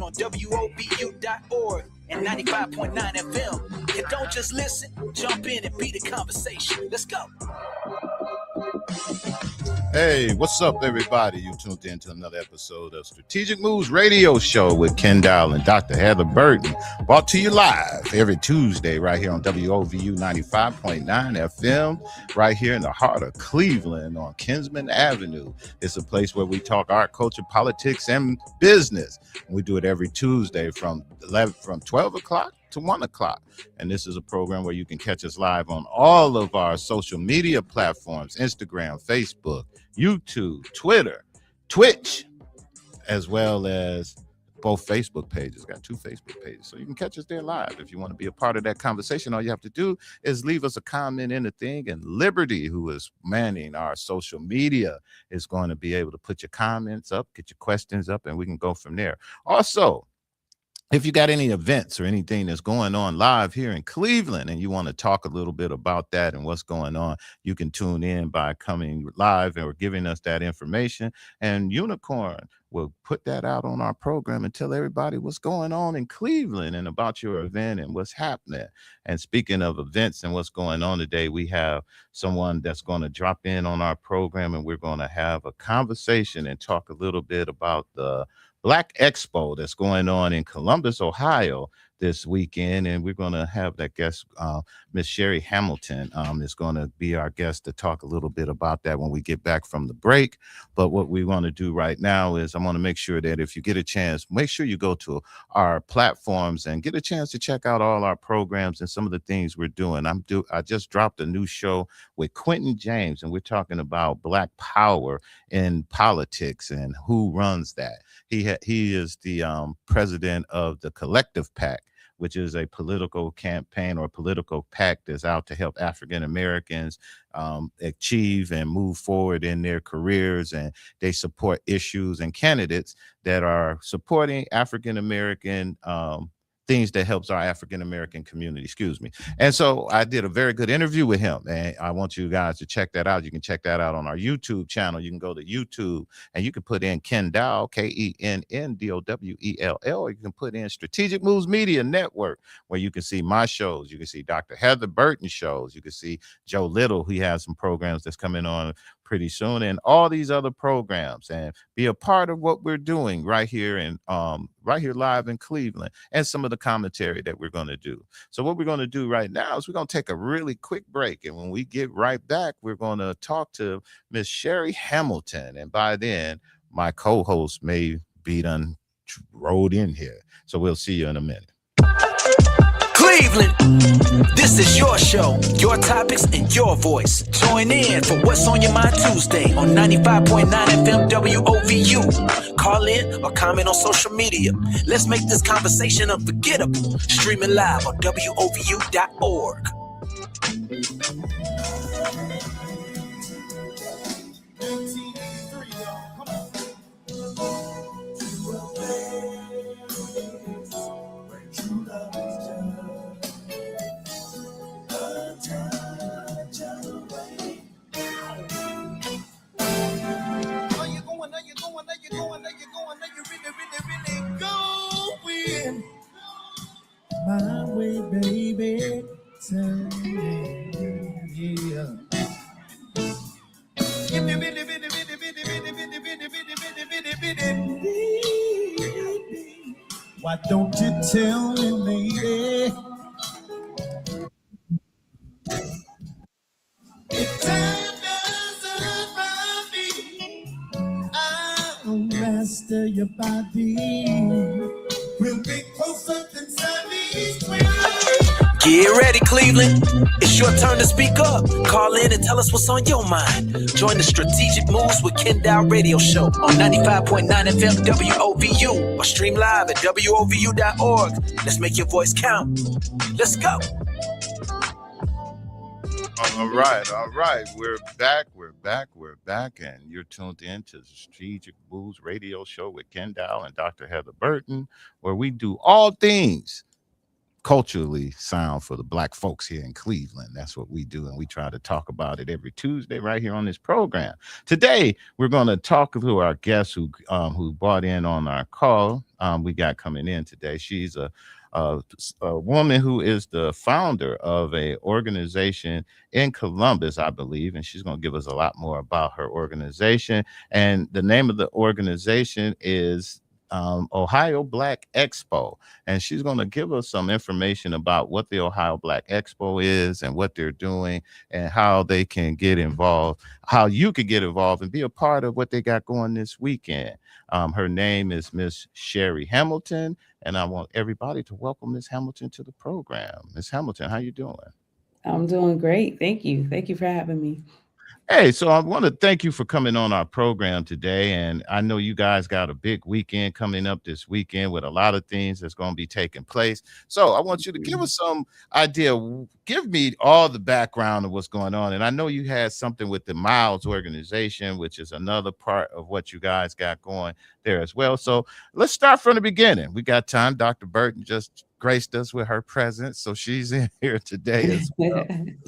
on WOVU.org and 95.9 FM. And don't just listen, jump in and be the conversation. Let's go. Hey, what's up, everybody? You tuned in to another episode of Strategic Moves Radio Show with Kenn Dowell and Dr. Heather Burton, brought to you live every Tuesday right here on WOVU 95.9 FM, right here in the heart of Cleveland on Kinsman Avenue. It's a place where we talk art, culture, politics, and business. We do it every Tuesday from 12 o'clock to 1 o'clock. And this is a program where you can catch us live on all of our social media platforms: Instagram, Facebook, YouTube, Twitter, Twitch, as well as both Facebook pages. Got 2 Facebook pages. So you can catch us there live. If you want to be a part of that conversation, all you have to do is leave us a comment in the thing, and Liberty, who is manning our social media, is going to be able to put your comments up, get your questions up, and we can go from there. Also, if you got any events or anything that's going on live here in Cleveland and you want to talk a little bit about that and what's going on, you can tune in by coming live or giving us that information. And Unicorn will put that out on our program and tell everybody what's going on in Cleveland and about your event and what's happening. And speaking of events and what's going on today, we have someone that's going to drop in on our program, and we're going to have a conversation and talk a little bit about the Black Expo that's going on in Columbus, Ohio this weekend. And we're going to have that guest, Miss Sherry Hamilton, is going to be our guest to talk a little bit about that when we get back from the break. But what we want to do right now is I want to make sure that if you get a chance, make sure you go to our platforms and get a chance to check out all our programs and some of the things we're doing. I just dropped a new show with Quentin James, and we're talking about Black power in politics and who runs that. He is the president of the Collective PAC, which is a political campaign or political PAC that's out to help African Americans achieve and move forward in their careers. And they support issues and candidates that are supporting African American things that helps our African American community, And so I did a very good interview with him, and I want you guys to check that out. You can check that out on our YouTube channel. You can go to YouTube and you can put in Kenn Dowell, KENNDOWELL, or you can put in Strategic Moves Media Network, where you can see my shows. You can see Dr. Heather Burton shows. You can see Joe Little. He has some programs that's coming on pretty soon, and all these other programs, and be a part of what we're doing right here live in Cleveland, and some of the commentary that we're going to do. So what we're going to do right now is we're going to take a really quick break, and when we get right back, we're going to talk to Miss Sherry Hamilton, and by then my co-host may be done rode in here. So we'll see you in a minute. Cleveland, this is your show, your topics, and your voice. Join in for What's on Your Mind Tuesday on 95.9 FM WOVU. Call in or comment on social media. Let's make this conversation unforgettable. Streaming live on WOVU.org. My way, baby. Yeah. Why don't you tell me, lady? If time doesn't find me, I'll master your body. We'll be closer than Siamese twins. Get ready, Cleveland. It's your turn to speak up. Call in and tell us what's on your mind. Join the Strategic Moves with Kenn Dowell radio show on 95.9 FM WOVU or stream live at WOVU.org. Let's make your voice count. Let's go. All right. We're back, and you're tuned in to the Strategic Moves radio show with Kenn Dowell and Dr. Heather Burton, where we do all things culturally sound for the black folks here in Cleveland. That's what we do, and we try to talk about it every Tuesday right here on this program. Today, we're going to talk to our guest who brought in on our call. We got coming in today. She's a woman who is the founder of a organization in Columbus, I believe, and she's going to give us a lot more about her organization. And the name of the organization is Ohio Black Expo, and she's going to give us some information about what the Ohio Black Expo is and what they're doing and how they can get involved, how you can get involved and be a part of what they got going this weekend. Her name is Miss Sherry Hamilton, and I want everybody to welcome Miss Hamilton to the program. Miss Hamilton, how you doing? I'm doing great. Thank you. Thank you for having me. Hey, so I want to thank you for coming on our program today. And I know you guys got a big weekend coming up this weekend with a lot of things that's going to be taking place. So I want you to give us some idea. Give me all the background of what's going on. And I know you had something with the Miles organization, which is another part of what you guys got going there as well. So let's start from the beginning. We got time. Dr. Burton just graced us with her presence, so she's in here today as well.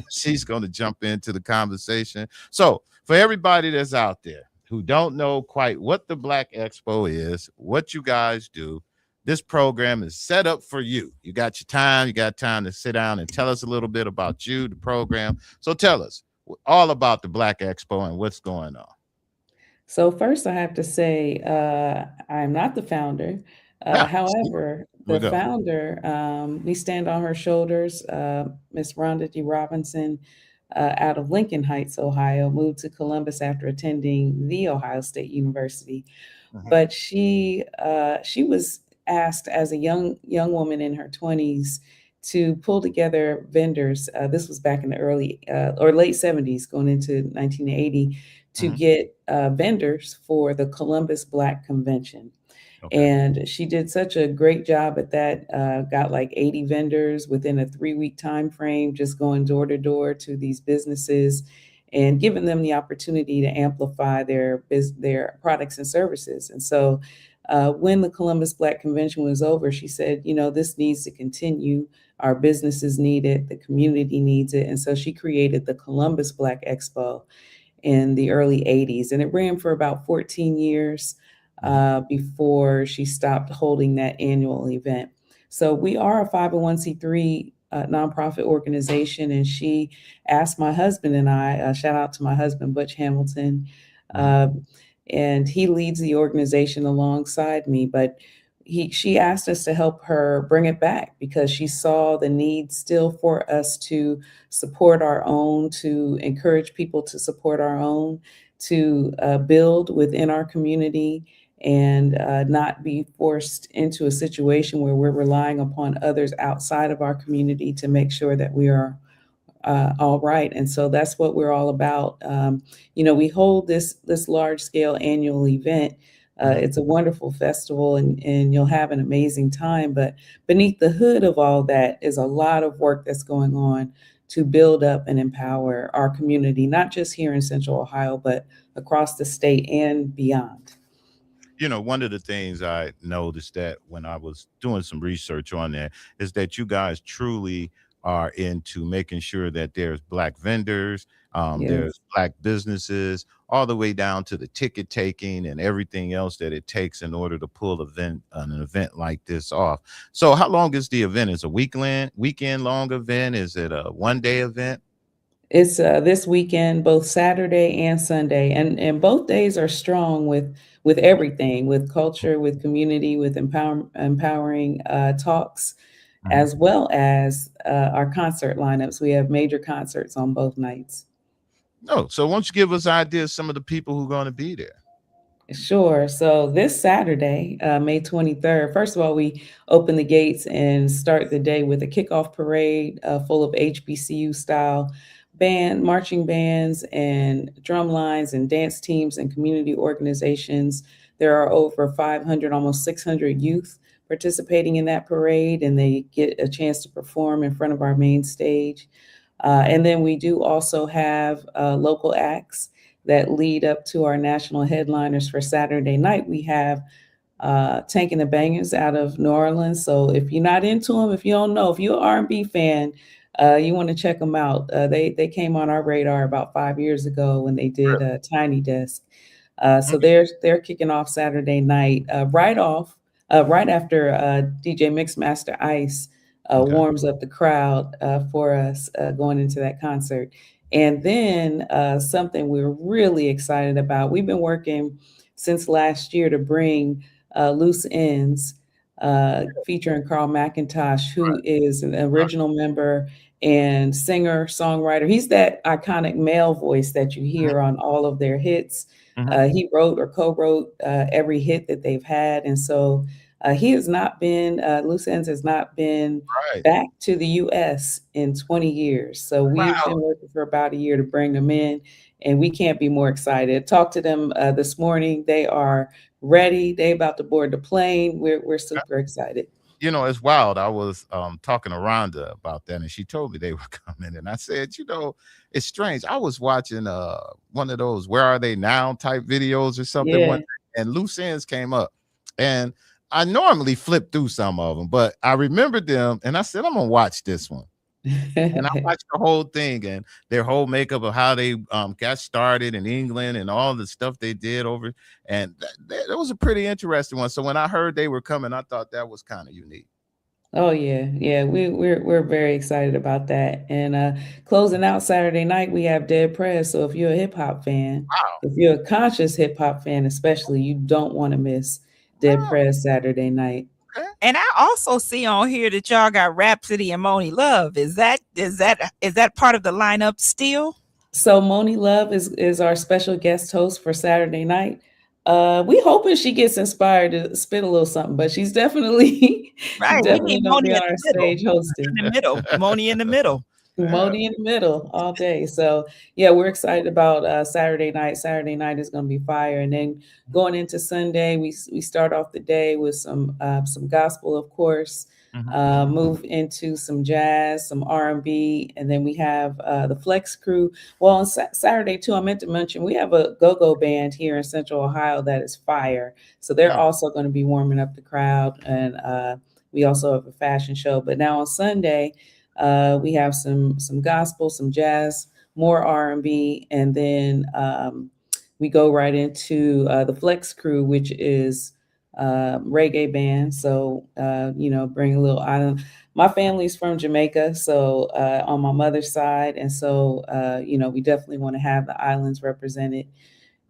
She's going to jump into the conversation. So for everybody that's out there who don't know quite what the Black Expo is, what you guys do, this program is set up for you. You got time to sit down and tell us a little bit about you, the program. So tell us all about the Black Expo and what's going on. So first I have to say, I'm not the founder. However, the founder, we stand on her shoulders. Miss Rhonda D. Robinson, out of Lincoln Heights, Ohio, moved to Columbus after attending The Ohio State University. But she was asked as a young woman in her 20s to pull together vendors. This was back in the early or late 70s, going into 1980, to get vendors for the Columbus Black Convention. And she did such a great job at that, got like 80 vendors within a 3-week time frame, just going door to door to these businesses and giving them the opportunity to amplify their products and services. And so when the Columbus Black Convention was over, she said, this needs to continue. Our businesses need it. The community needs it. And so she created the Columbus Black Expo in the early 80s. And it ran for about 14 years before she stopped holding that annual event. So we are a 501c3 nonprofit organization. And she asked my husband and I, shout out to my husband, Butch Hamilton, and he leads the organization alongside me. But she asked us to help her bring it back because she saw the need still for us to support our own, to encourage people to support our own, to build within our community and not be forced into a situation where we're relying upon others outside of our community to make sure that we are all right. And so that's what we're all about. We hold this large scale annual event. It's a wonderful festival and you'll have an amazing time. But beneath the hood of all that is a lot of work that's going on to build up and empower our community, not just here in Central Ohio, but across the state and beyond. One of the things I noticed that when I was doing some research on that is that you guys truly are into making sure that there's Black vendors, there's Black businesses, all the way down to the ticket taking and everything else that it takes in order to pull an event like this off. So how long is the event? Is it a weekend long event? Is it a one-day event? It's this weekend, both Saturday and Sunday, and both days are strong with everything, with culture, with community, with empowering talks, as well as our concert lineups. We have major concerts on both nights. So why don't you give us ideas some of the people who are going to be there? Sure. So this Saturday, May 23rd, first of all, we open the gates and start the day with a kickoff parade full of HBCU style marching bands and drum lines and dance teams and community organizations. There are over 500, almost 600 youth participating in that parade, and they get a chance to perform in front of our main stage. And then we do also have local acts that lead up to our national headliners for Saturday night. We have Tank and the Bangers out of New Orleans. So if you're not into them, if you don't know, if you're an R&B fan, you want to check them out. They came on our radar about 5 years ago when they did Tiny Desk. So they're kicking off Saturday night, right after DJ Mixmaster Ice warms up the crowd for us going into that concert. And then something we're really excited about. We've been working since last year to bring Loose Ends, featuring Carl McIntosh, who is an original member and singer, songwriter. He's that iconic male voice that you hear on all of their hits. He wrote or co-wrote every hit that they've had. And so he has not been, Loose Ends has not been back to the U.S. in 20 years. So we've been working for about a year to bring them in, and we can't be more excited. Talked to them this morning. They are ready. They about to board the plane. We're super excited. You know, it's wild. I was talking to Rhonda about that, and she told me they were coming. And I said, you know, it's strange. I was watching one of those "Where Are They Now" type videos or something, one day, and Loose Ends came up. And I normally flip through some of them, but I remembered them, and I said, I'm gonna watch this one. And I watched the whole thing and their whole makeup of how they got started in England and all the stuff they did over. And that was a pretty interesting one. So when I heard they were coming, I thought that was kind of unique. Oh yeah. We're very excited about that. And closing out Saturday night, we have Dead Prez. So if you're a hip hop fan, if you're a conscious hip hop fan, especially, you don't want to miss Dead Prez Saturday night. And I also see on here that y'all got Rhapsody and Moni Love. Is that part of the lineup still? So Moni Love is our special guest host for Saturday night. We hoping she gets inspired to spit a little something, but she's definitely right. Definitely gonna be on our stage hosting. In the middle, Moni in the middle. Moni in the middle all day. So yeah, we're excited about Saturday night. Saturday night is going to be fire, and then going into Sunday, we start off the day with some gospel, of course. Move into some jazz, some R&B, and then we have the Flex Crew. Well, on Saturday too, I meant to mention we have a go-go band here in Central Ohio that is fire. So they're also going to be warming up the crowd, and we also have a fashion show. But now on Sunday, we have some gospel, some jazz, more R&B, and then we go right into the Flex Crew, which is reggae band. So bring a little island. My family's from Jamaica, so on my mother's side, and so we definitely want to have the islands represented.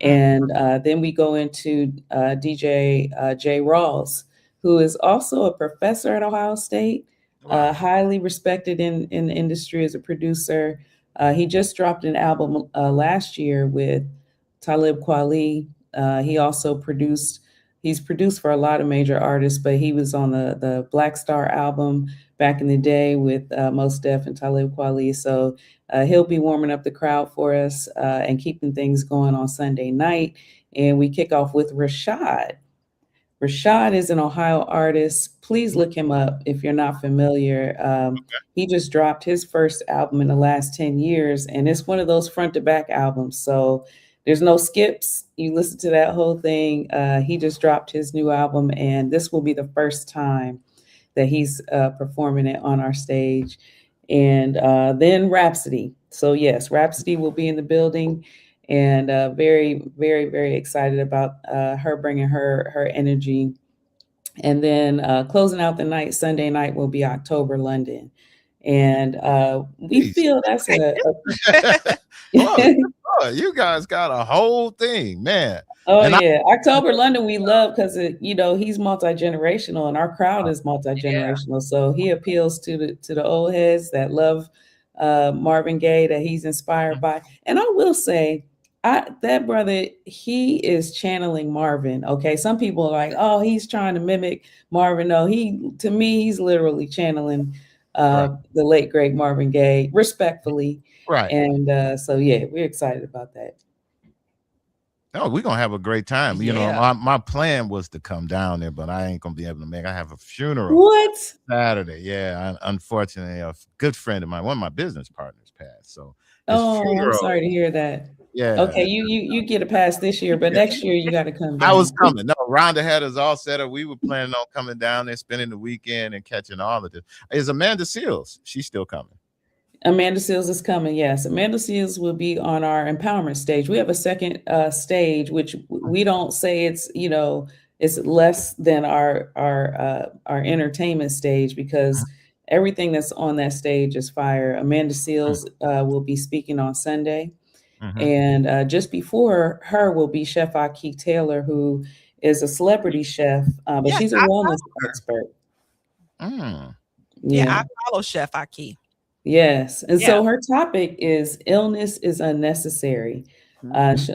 And then we go into DJ Jay Rawls, who is also a professor at Ohio State. Highly respected in the industry as a producer. He just dropped an album last year with Talib Kweli. He also he's produced for a lot of major artists, but he was on the Black Star album back in the day with Mos Def and Talib Kweli. So he'll be warming up the crowd for us and keeping things going on Sunday night. And we kick off with Rashad. Rashad is an Ohio artist. Please look him up if you're not familiar. He just dropped his first album in the last 10 years, and it's one of those front to back albums. So there's no skips. You listen to that whole thing. He just dropped his new album, and this will be the first time that he's performing it on our stage. And then Rhapsody. So yes, Rhapsody will be in the building. And very, very, very excited about her bringing her energy. And then closing out the night, Sunday night, will be October London. And we feel that's you guys got a whole thing, man. Oh, and yeah. October London, we love because, he's multi-generational and our crowd is multi-generational. Yeah. So he appeals to the old heads that love Marvin Gaye, that he's inspired by. And I will say, that brother, he is channeling Marvin. Okay. Some people are like, oh, he's trying to mimic Marvin. No, to me, he's literally channeling the late, great Marvin Gaye, respectfully. Right. And so, yeah, we're excited about that. No, we're going to have a great time. You know, my plan was to come down there, but I ain't going to be able to make it. I have a funeral. What? Saturday. Yeah. Unfortunately, a good friend of mine, one of my business partners passed. So, I'm sorry to hear that. Yeah. Okay, you get a pass this year, but next year you got to come down. I was coming. No, Rhonda had us all set up. We were planning on coming down there, spending the weekend, and catching all of this. Is Amanda Seals? She's still coming. Amanda Seals is coming. Yes, Amanda Seals will be on our empowerment stage. We have a second stage, which we don't say it's it's less than our entertainment stage, because everything that's on that stage is fire. Amanda Seals will be speaking on Sunday. And just before her will be Chef Aki Taylor, who is a celebrity chef, but Yes, she's a I wellness follow her. expert. Yeah, I follow Chef Aki. Yes. And Yeah. so her topic is illness is unnecessary.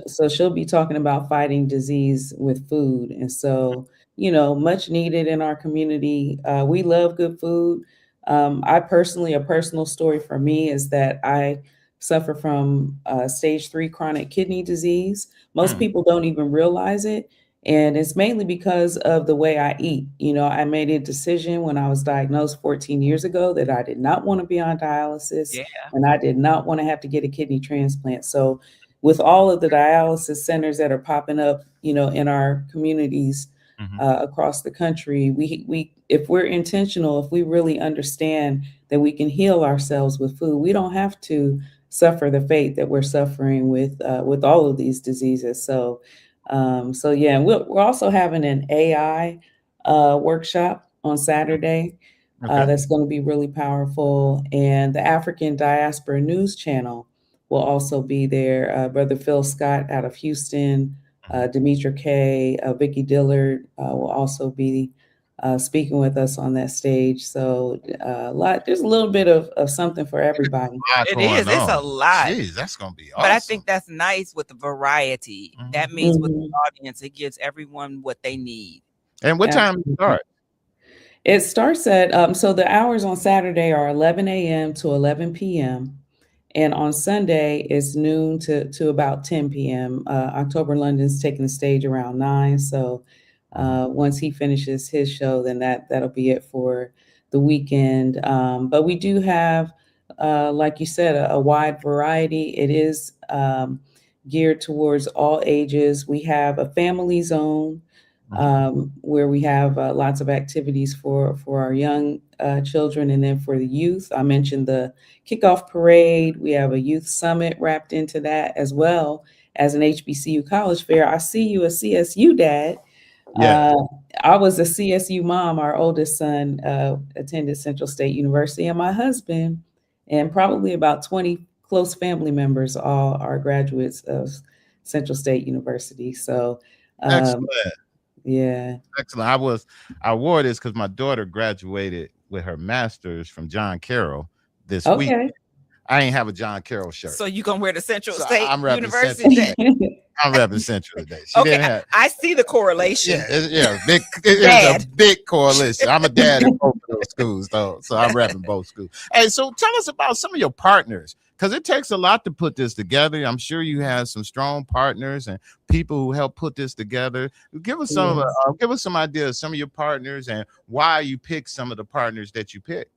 So she'll be talking about fighting disease with food. And so, much needed in our community. We love good food. I personally, a personal story for me is that I suffer from stage 3 chronic kidney disease. Most people don't even realize it. And it's mainly because of the way I eat. I made a decision when I was diagnosed 14 years ago that I did not want to be on dialysis, and I did not want to have to get a kidney transplant. So with all of the dialysis centers that are popping up, in our communities across the country, we if we're intentional, if we really understand that we can heal ourselves with food, we don't have to suffer the fate that we're suffering with all of these diseases. So yeah, we're also having an AI workshop on Saturday that's going to be really powerful. And the African Diaspora News Channel will also be there. Brother Phil Scott out of Houston, Demetra Kay, Vicki Dillard will also be speaking with us on that stage. So there's a little bit of something for everybody. It is. It's a lot. Jeez, that's gonna be awesome. But I think that's nice with the variety. That means with the audience, it gives everyone what they need. And what time does it start? It starts at so the hours on Saturday are 11 a.m. to 11 p.m. And on Sunday, it's noon to about 10 p.m. October London's taking the stage around 9. So once he finishes his show, then that'll be it for the weekend. But we do have, like you said, a wide variety. It is geared towards all ages. We have a family zone where we have lots of activities for our young children, and then for the youth, I mentioned the kickoff parade. We have a youth summit wrapped into that, as well as an HBCU college fair. I see you a CSU dad. Yeah. I was a CSU mom. Our oldest son attended Central State University, and my husband and probably about 20 close family members all are graduates of Central State University. So excellent. Yeah. Excellent. I wore this because my daughter graduated with her master's from John Carroll this week. I ain't have a John Carroll shirt. So you gonna wear the Central State University? I'm repping Central today. She didn't have. I see the correlation. Yeah, it's a big correlation. I'm a dad in both of those schools, though, so I'm repping both schools. Hey, so tell us about some of your partners, because it takes a lot to put this together. I'm sure you have some strong partners and people who help put this together. Give us some ideas, some of your partners, and why you pick some of the partners that you pick.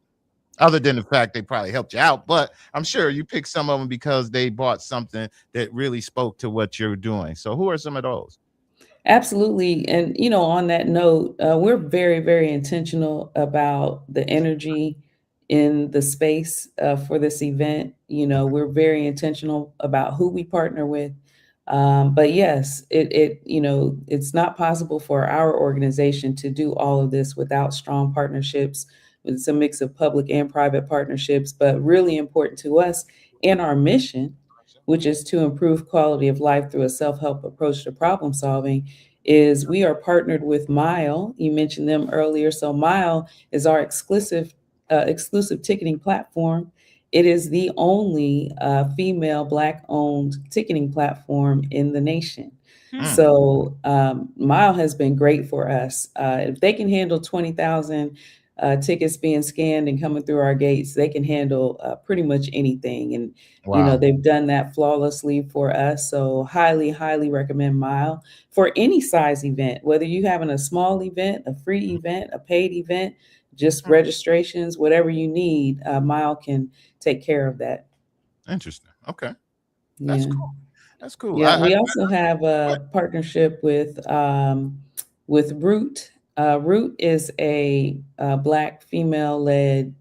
Other than the fact they probably helped you out, but I'm sure you picked some of them because they bought something that really spoke to what you're doing. So who are some of those? Absolutely. And, on that note, we're very, very intentional about the energy in the space for this event. We're very intentional about who we partner with. But yes, it's not possible for our organization to do all of this without strong partnerships. It's a mix of public and private partnerships, but really important to us and our mission, which is to improve quality of life through a self-help approach to problem solving, is we are partnered with Mile. You mentioned them earlier. So Mile is our exclusive ticketing platform. It is the only female Black-owned ticketing platform in the nation. So Mile has been great for us. If they can handle 20,000 tickets being scanned and coming through our gates, they can handle pretty much anything. And, they've done that flawlessly for us. So highly, highly recommend Mile for any size event, whether you're having a small event, a free event, a paid event, just registrations, whatever you need, Mile can take care of that. Interesting. Okay. That's cool. That's cool. Yeah, we also have a partnership with Root. Root is a Black female-led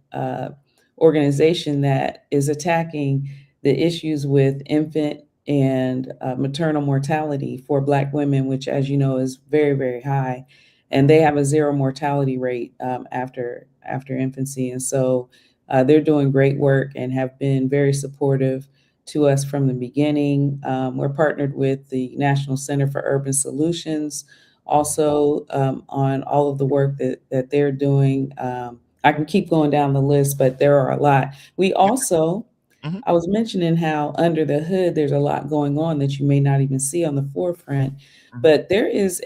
organization that is attacking the issues with infant and maternal mortality for Black women, which, as you know, is very, very high. And they have a zero mortality rate after infancy. And so they're doing great work and have been very supportive to us from the beginning. We're partnered with the National Center for Urban Solutions, also on all of the work that they're doing. I can keep going down the list, but there are a lot. We also, Mhm. I was mentioning how under the hood, there's a lot going on that you may not even see on the forefront. Mhm. But there is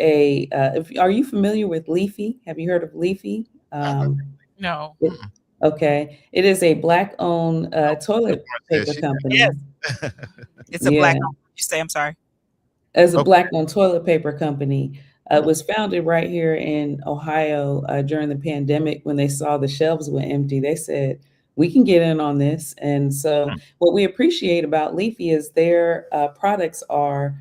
are you familiar with Leafy? Have you heard of Leafy? I heard No. It- okay. It is a Black-owned toilet that paper shit. company. Yes. It's a Yeah. you say, I'm sorry. As a Okay. Black-owned toilet paper company. It Oh. was founded right here in Ohio during the pandemic when they saw the shelves were empty. They said, we can get in on this. And so what we appreciate about Leafy is their products are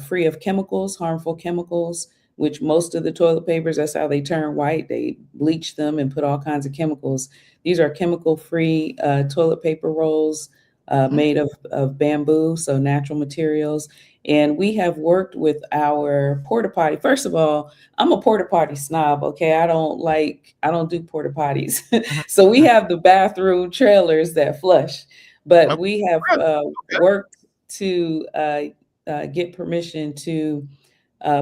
free of chemicals, harmful chemicals, which most of the toilet papers, that's how they turn white. They bleach them and put all kinds of chemicals. These are chemical-free toilet paper rolls made of bamboo, so natural materials. And we have worked with our porta potty. First of all, I'm a porta potty snob. Okay. I don't do porta potties. So we have the bathroom trailers that flush, but we have worked to get permission to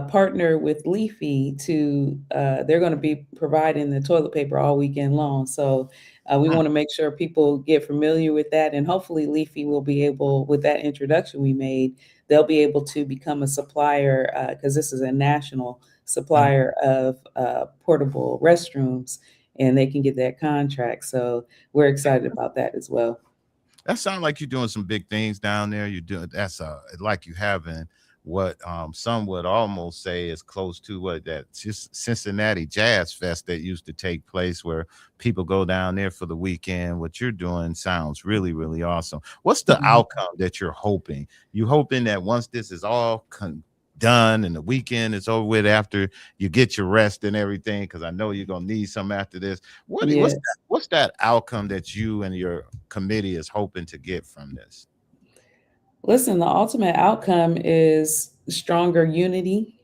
partner with Leafy to, they're going to be providing the toilet paper all weekend long. So we want to make sure people get familiar with that. And hopefully Leafy will be able, with that introduction we made, they'll be able to become a supplier because this is a national supplier of portable restrooms, and they can get that contract. So we're excited about that as well. That sounds like you're doing some big things down there. You do that's like you having what some would almost say is close to what that just Cincinnati Jazz Fest that used to take place, where people go down there for the weekend. What you're doing sounds really, really awesome. What's the outcome that you're hoping? You hoping that once this is all done and the weekend is over with, after you get your rest and everything, because I know you're gonna need some after this. What's that outcome that you and your committee is hoping to get from this? Listen, the ultimate outcome is stronger unity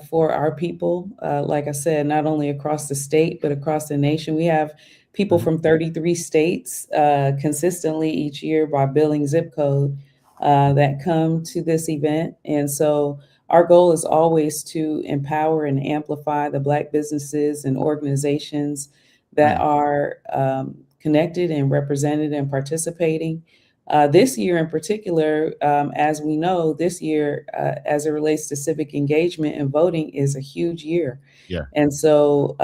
for our people. Like I said, not only across the state, but across the nation. We have people from 33 states consistently each year by billing zip code that come to this event. And so our goal is always to empower and amplify the Black businesses and organizations that are connected and represented and participating. This year in particular, as we know, this year, as it relates to civic engagement and voting, is a huge year. Yeah. And so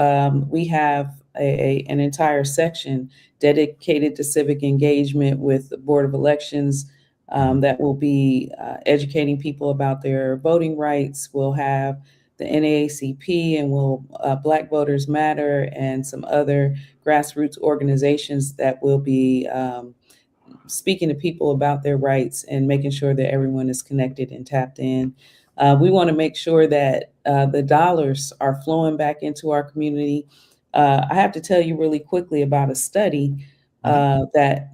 we have an entire section dedicated to civic engagement with the Board of Elections that will be educating people about their voting rights. We'll have the NAACP and Black Voters Matter and some other grassroots organizations that will be speaking to people about their rights and making sure that everyone is connected and tapped in. We want to make sure that the dollars are flowing back into our community. I have to tell you really quickly about a study that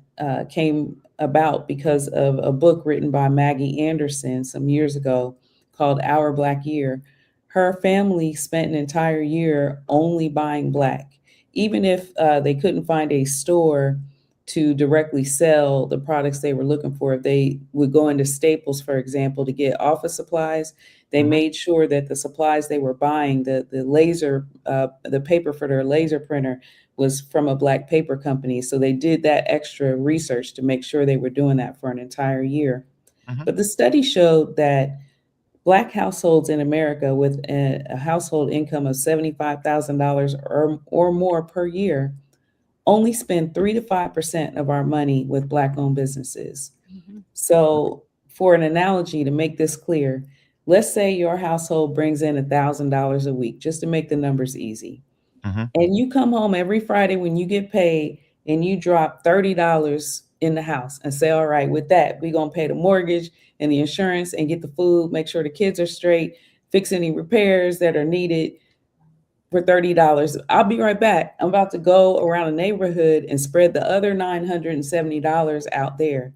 came about because of a book written by Maggie Anderson some years ago called Our Black Year. Her family spent an entire year only buying Black. Even if they couldn't find a store to directly sell the products they were looking for. If they would go into Staples, for example, to get office supplies, they made sure that the supplies they were buying, the paper for their laser printer was from a Black paper company. So they did that extra research to make sure they were doing that for an entire year. But the study showed that Black households in America with a household income of $75,000 or more per year only spend 3 to 5% of our money with Black-owned businesses. So for an analogy to make this clear, let's say your household brings in $1,000 a week, just to make the numbers easy. And you come home every Friday when you get paid and you drop $30 in the house and say, all right, with that, we're going to pay the mortgage and the insurance and get the food, make sure the kids are straight, fix any repairs that are needed for $30. I'll be right back. I'm about to go around a neighborhood and spread the other $970 out there.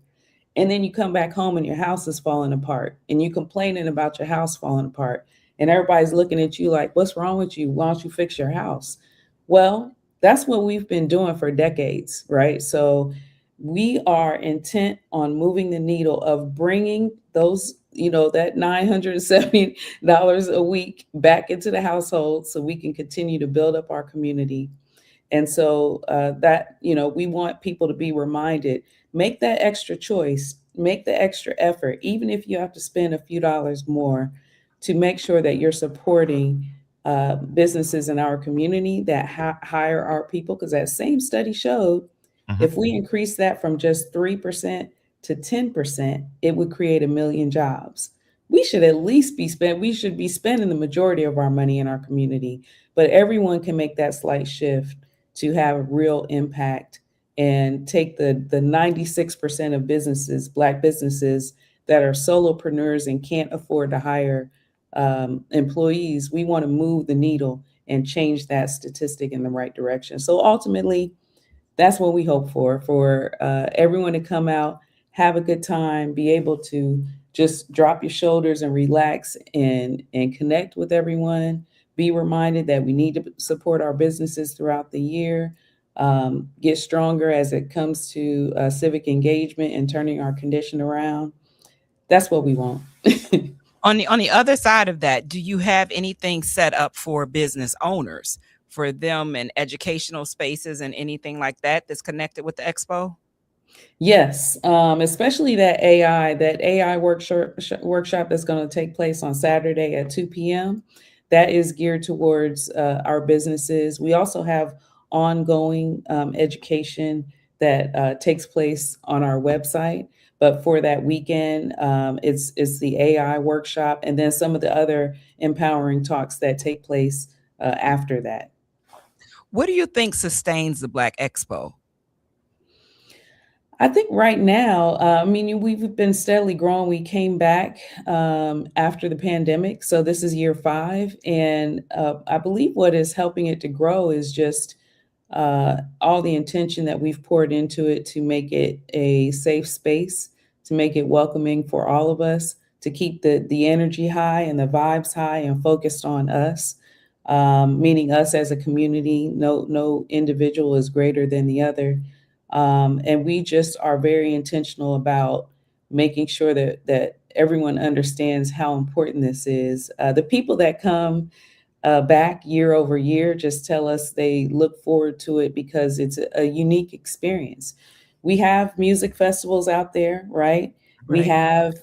And then you come back home and your house is falling apart and you complaining about your house falling apart. And everybody's looking at you like, what's wrong with you? Why don't you fix your house? Well, that's what we've been doing for decades, right? So we are intent on moving the needle of bringing those, that $970 a week back into the household so we can continue to build up our community. And so we want people to be reminded, make that extra choice, make the extra effort, even if you have to spend a few dollars more to make sure that you're supporting businesses in our community that hire our people. Because that same study showed if we increase that from just 3% to 10%, it would create 1 million jobs. We should at least be spending the majority of our money in our community, but everyone can make that slight shift to have a real impact and take the 96% of businesses, Black businesses that are solopreneurs and can't afford to hire employees. We want to move the needle and change that statistic in the right direction. So ultimately, that's what we hope for everyone to come out, have a good time, be able to just drop your shoulders and relax and connect with everyone. Be reminded that we need to support our businesses throughout the year, get stronger as it comes to civic engagement and turning our condition around. That's what we want. On the other side of that, do you have anything set up for business owners, for them and educational spaces and anything like that that's connected with the expo? Yes, especially that AI workshop that's going to take place on Saturday at 2 p.m. That is geared towards our businesses. We also have ongoing education that takes place on our website. But for that weekend, it's the AI workshop and then some of the other empowering talks that take place after that. What do you think sustains the Black Expo? I think right now, we've been steadily growing. We came back after the pandemic. So this is year 5. And I believe what is helping it to grow is just all the intention that we've poured into it to make it a safe space, to make it welcoming for all of us, to keep the energy high and the vibes high and focused on us, meaning us as a community. No individual is greater than the other. And we just are very intentional about making sure that everyone understands how important this is. The people that come back year over year just tell us they look forward to it because it's a unique experience. We have music festivals out there, right? We have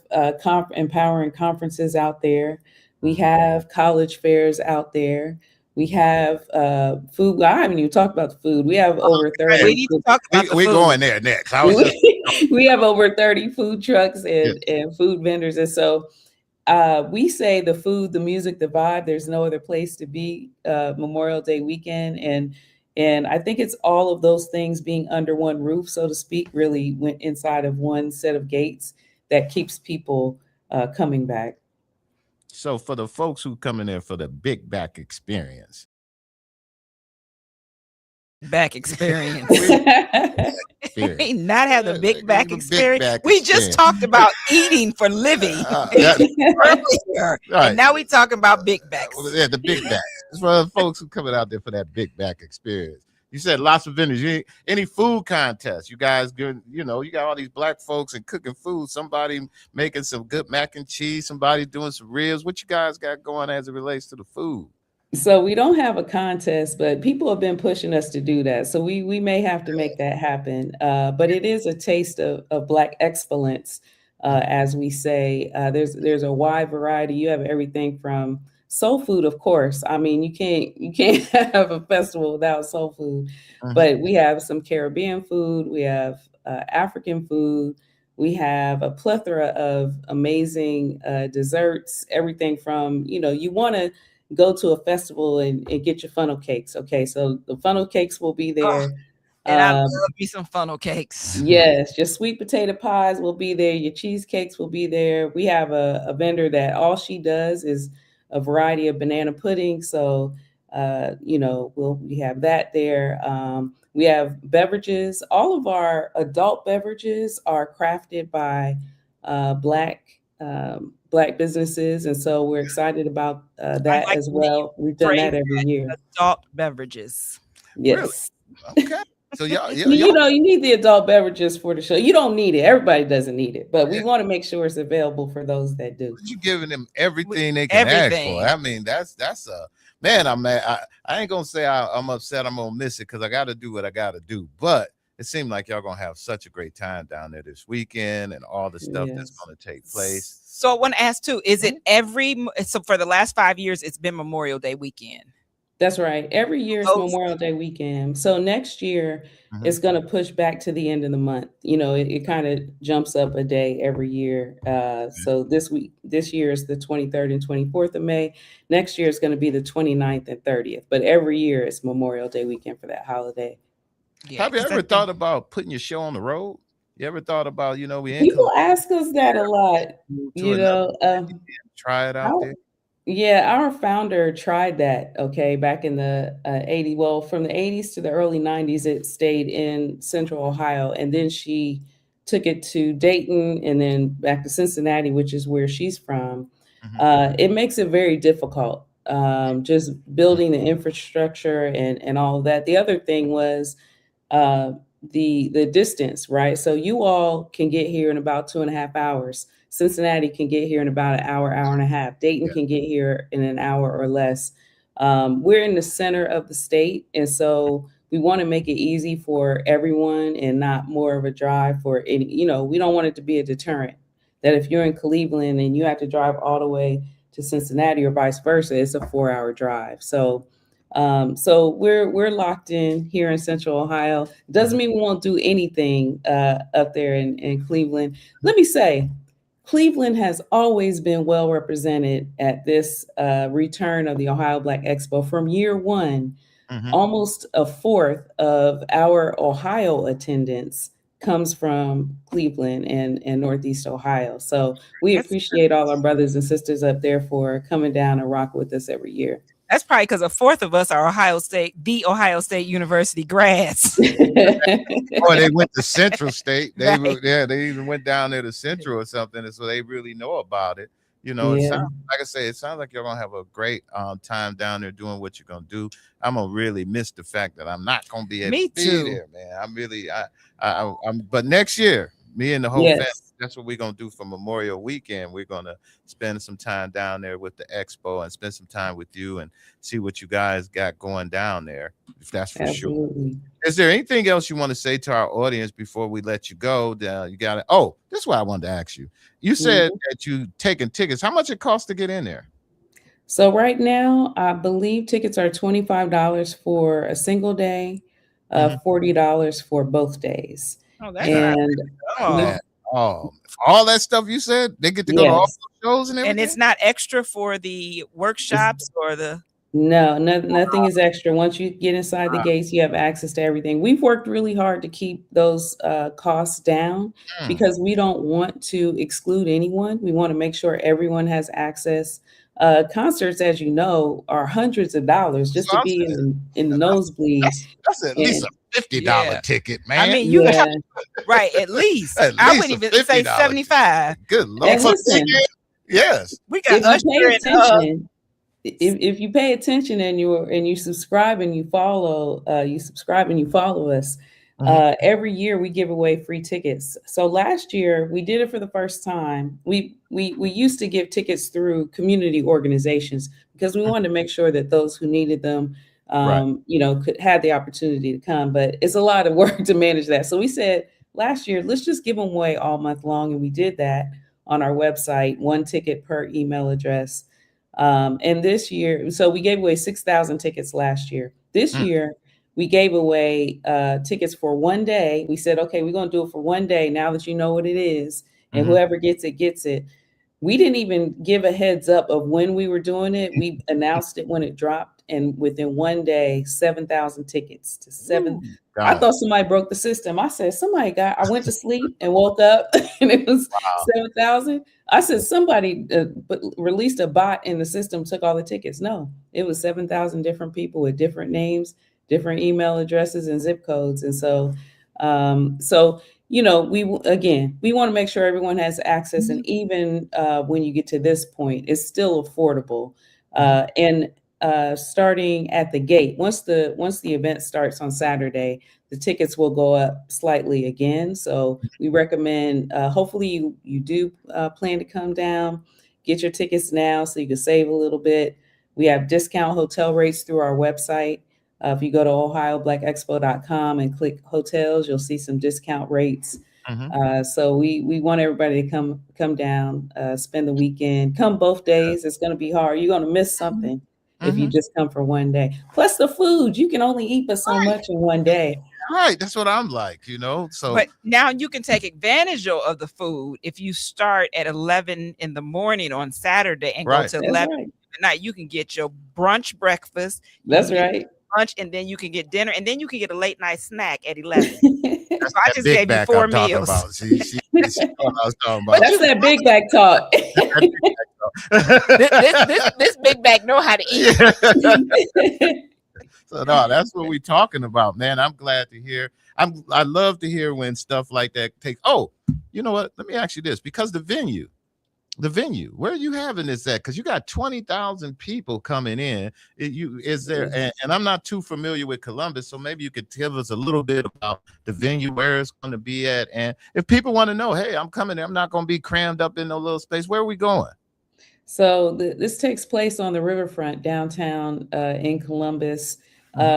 empowering conferences out there. We have college fairs out there. We have food. I haven't even talked about the food. We have over 30. We need to talk about the food. We're going there next. We have over 30 food trucks and food vendors. And so we say the food, the music, the vibe, there's no other place to be Memorial Day weekend. And I think it's all of those things being under one roof, so to speak, really went inside of one set of gates that keeps people coming back. So for the folks who come in there for the big back experience. Back experience. We not have the big back experience. We just talked about eating for living earlier, right. And now we talking about big backs. Yeah, the big back. It's for the folks who coming out there for that big back experience. You said lots of vendors. Any food contests? You guys good? You got all these Black folks and cooking food. Somebody making some good mac and cheese. Somebody doing some ribs. What you guys got going as it relates to the food? So we don't have a contest, but people have been pushing us to do that. So we may have to make that happen. But it is a taste of Black excellence, as we say. There's a wide variety. You have everything from soul food, of course. I mean, you can't have a festival without soul food. But we have some Caribbean food. We have African food. We have a plethora of amazing desserts. Everything from you want to go to a festival and get your funnel cakes. Okay, so the funnel cakes will be there. And I love me some funnel cakes. Yes, your sweet potato pies will be there. Your cheesecakes will be there. We have a vendor that all she does is a variety of banana pudding. So, we have that there. We have beverages. All of our adult beverages are crafted by Black businesses, and so we're excited about that as well. We've done that every year. Adult beverages. Yes. Really? Okay. So y'all, you need the adult beverages for the show. You don't need it. Everybody doesn't need it, but we want to make sure it's available for those that do. You're giving them everything they can ask for. I mean, that's a man. I ain't gonna say I'm upset. I'm gonna miss it because I got to do what I got to do. But it seemed like y'all gonna have such a great time down there this weekend and all the stuff that's gonna take place. So I want to ask too: is it so for the last 5 years it's been Memorial Day weekend? That's right. Every year is Memorial Day weekend. So next year it's going to push back to the end of the month. It kind of jumps up a day every year. So this year is the 23rd and 24th of May. Next year is going to be the 29th and 30th. But every year it's Memorial Day weekend for that holiday. Yeah, have you ever thought about putting your show on the road? You ever thought about, people ask us that a lot, try it out there. Yeah, our founder tried that, back in the 80s. Well, from the 80s to the early 90s, it stayed in Central Ohio. And then she took it to Dayton and then back to Cincinnati, which is where she's from. It makes it very difficult, just building the infrastructure and all of that. The other thing was the distance, right? So you all can get here in about 2.5 hours. Cincinnati can get here in about an hour, hour and a half. Dayton can get here in an hour or less. We're in the center of the state, and so we want to make it easy for everyone and not more of a drive for any. We don't want it to be a deterrent that if you're in Cleveland and you have to drive all the way to Cincinnati or vice versa, it's a 4-hour drive. So we're locked in here in Central Ohio. Doesn't mean we won't do anything up there in Cleveland. Let me say, Cleveland has always been well represented at this return of the Ohio Black Expo. From year one, almost a fourth of our Ohio attendance comes from Cleveland and Northeast Ohio. So we appreciate all our brothers and sisters up there for coming down and rock with us every year. That's probably because a fourth of us are Ohio State University grads. Or they went to Central State. They even went down there to Central or something, and so they really know about it. It sounds, like I say, it sounds like you're gonna have a great time down there doing what you're gonna do. I'm gonna really miss the fact that I'm not gonna be able to be there, man. I'm really, but next year, me and the whole family, that's what we're going to do for Memorial Weekend. We're going to spend some time down there with the expo and spend some time with you and see what you guys got going down there, if that's for sure. Is there anything else you want to say to our audience before we let you go? You got it. Oh, this is what I wanted to ask you. You said that you taking tickets. How much it costs to get in there? So right now, I believe tickets are $25 for a single day, $40 for both days. Oh, that's all that stuff you said, they get to go to all those shows and everything? And it's not extra for the workshops or the... No, nothing is extra. Once you get inside the gates, you have access to everything. We've worked really hard to keep those costs down because we don't want to exclude anyone. We want to make sure everyone has access. Concerts, as you know, are hundreds of dollars just to be in the nosebleeds. That's at least a $50 ticket, man. I mean, you got right at least. I wouldn't even say $75. Good Lord. Yes. We got if you pay attention and you subscribe and you follow us, every year we give away free tickets. So last year we did it for the first time. We used to give tickets through community organizations because we wanted to make sure that those who needed them could have the opportunity to come, but it's a lot of work to manage that. So we said last year, let's just give them away all month long. And we did that on our website, 1 ticket per email address. And this year, so we gave away 6,000 tickets last year. This year, we gave away tickets for 1 day. We said, okay, we're going to do it for 1 day now that you know what it is. And whoever gets it, gets it. We didn't even give a heads up of when we were doing it. We announced it when it dropped. and within one day, 7,000 tickets to seven. Ooh, I thought somebody broke the system. I said, I went to sleep and woke up and it was 7,000. I said, somebody released a bot in the system, took all the tickets. No, it was 7,000 different people with different names, different email addresses and zip codes. And so, we want to make sure everyone has access. And even when you get to this point, it's still affordable. And starting at the gate, once the event starts on Saturday, the tickets will go up slightly again. So we recommend, hopefully you do plan to come down, get your tickets now so you can save a little bit. We have discount hotel rates through our website. If you go to OhioBlackExpo.com and click hotels, you'll see some discount rates. So we want everybody to come down, spend the weekend, come both days. It's going to be hard. You're going to miss something if you just come for one day. Plus the food, you can only eat but so much in one day. Right. That's what I'm like, so. But now you can take advantage of the food. If you start at 11 in the morning on Saturday and go to 11 at night, you can get your brunch breakfast. That's right. Lunch, and then you can get dinner, and then you can get a late night snack at 11. So I just gave you 4 meals. That's that big back talk. this big back know how to eat. So no, that's what we're talking about, man. I'm glad to hear. I love to hear when stuff like that takes. Oh, you know what? Let me ask you this, because the venue, where are you having this at? Because you got 20,000 people coming in. And I'm not too familiar with Columbus, so maybe you could tell us a little bit about the venue, where it's going to be at, and if people want to know, hey, I'm coming there, I'm not going to be crammed up in no little space. Where are we going? So this takes place on the riverfront downtown in Columbus.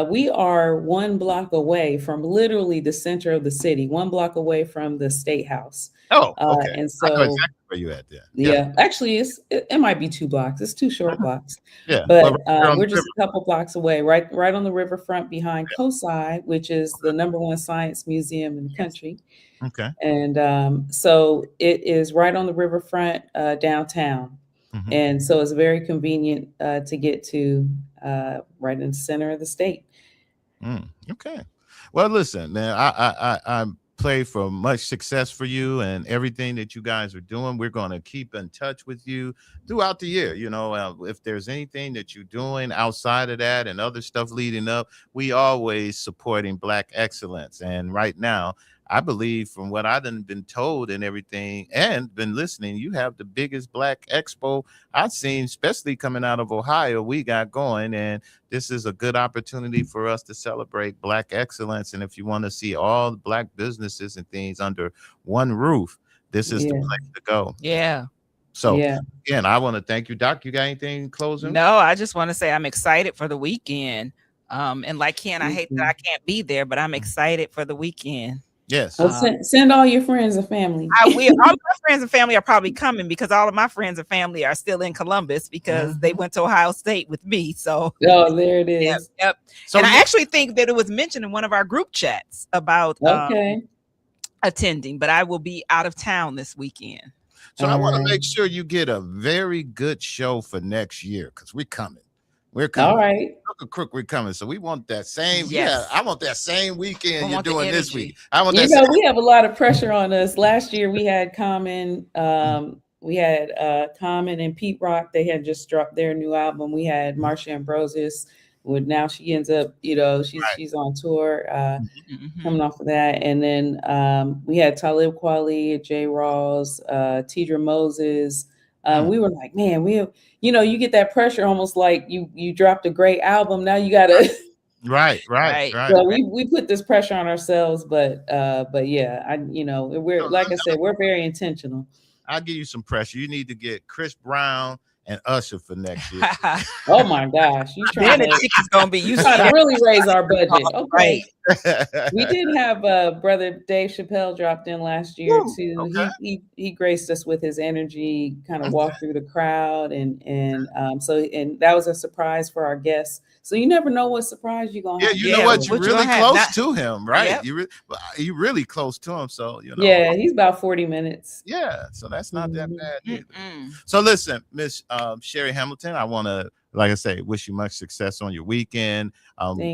We are 1 block away from literally the center of the city, 1 block away from the State House. Oh, okay. And so I know exactly where you at there. Yeah. Actually, it might be 2 blocks. It's 2 short blocks. Yeah, but we're just a couple blocks away, right on the riverfront behind COSI, which is the #1 science museum in the country. Okay. And so it is right on the riverfront downtown. And so it's very convenient to get to right in the center of the state. Okay. Well, listen, man, I pray for much success for you and everything that you guys are doing. We're going to keep in touch with you throughout the year. If there's anything that you're doing outside of that and other stuff leading up, we always supporting Black excellence. And right now, I believe from what I've been told and everything and been listening, you have the biggest Black Expo I've seen, especially coming out of Ohio, we got going. And this is a good opportunity for us to celebrate Black excellence. And if you want to see all the Black businesses and things under one roof, this is the place to go. Yeah. So again, I want to thank you, Doc. You got anything closing? No, I just want to say I'm excited for the weekend. And like Ken, I hate that I can't be there, but I'm excited for the weekend. Yes. Well, send all your friends and family. I will. All my friends and family are probably coming because all of my friends and family are still in Columbus because they went to Ohio State with me. So there it is. Yep. So and I actually think that it was mentioned in one of our group chats about attending, but I will be out of town this weekend. So I want to make sure you get a very good show for next year because we're coming. We're coming. All right. Crook, we're coming. So we want that same. Yes. Yeah, I want that same weekend you're doing this week. I want that. Same. We have a lot of pressure on us. Last year we had Common. We had Common and Pete Rock. They had just dropped their new album. We had Marsha Ambrosius. Now she ends up, she's on tour, coming off of that. And then we had Talib Kweli, Jay Rawls, Tidra Moses. We were like, man, we have, you get that pressure almost like you dropped a great album. Now you gotta right. So we put this pressure on ourselves, but yeah, we're like I said, we're very intentional. I'll give you some pressure. You need to get Chris Brown and Usher for next year. Oh my gosh, you trying to really raise our budget? Okay. We did have brother Dave Chappelle dropped in last year too. Okay. He graced us with his energy, kind of walked through the crowd, and that was a surprise for our guests. So you never know what surprise you're gonna have. You know what? You're really close to him, right? Yep. You're really close to him. So Yeah, he's about 40 minutes. Yeah, so that's not that bad either. So listen, Miss Sherry Hamilton, I want to like I say, wish you much success on your weekend.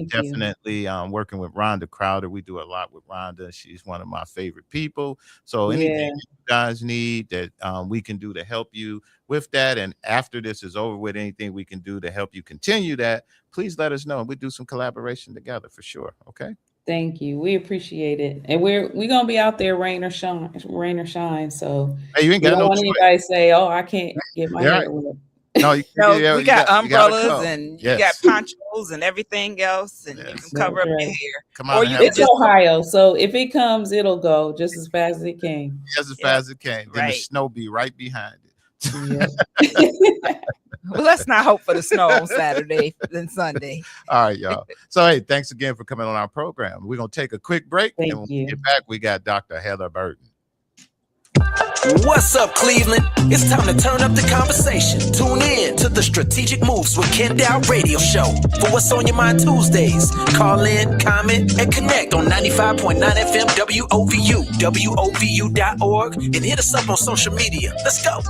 Definitely working with Rhonda Crowder. We do a lot with Rhonda. She's one of my favorite people. So anything you guys need that we can do to help you with that, and after this is over with, anything we can do to help you continue that, please let us know. We do some collaboration together for sure. Okay. Thank you. We appreciate it. And we're gonna be out there rain or shine. So hey, you ain't got no choice. Anybody say, oh, I can't get my hair wet. No, we got umbrellas and you got ponchos and everything else, and you can cover up your hair. Come on, it's Ohio, so if it comes, it'll go just as fast as it came. Just as fast as it came. Then the snow be right behind it. Well, let's not hope for the snow on Saturday and Sunday. All right, y'all. So, hey, thanks again for coming on our program. We're going to take a quick break. Thank and when you. we get back, we got Dr. Heather Burton. What's up, Cleveland? It's time to turn up the conversation. Tune in to the Strategic Moves with Kenn Dowell Radio Show for What's on Your Mind Tuesdays. Call in, comment, and connect on 95.9 FM WOVU, WOVU.org, and hit us up on social media. Let's go.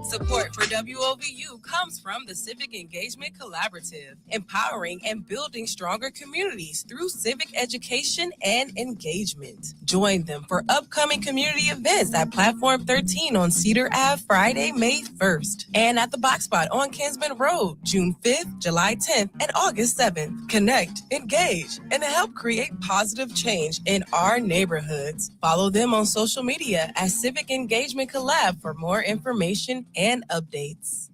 Support for WOVU comes from the Civic Engagement Collaborative, empowering and building stronger communities through civic education and engagement. Join them for upcoming community events at Platform 13 on Cedar Ave, Friday, May 1st, and at the Box Spot on Kinsman Road, June 5th, July 10th, and August 7th. Connect, engage, and help create positive change in our neighborhoods. Follow them on social media at Civic Engagement Collab for more information and updates.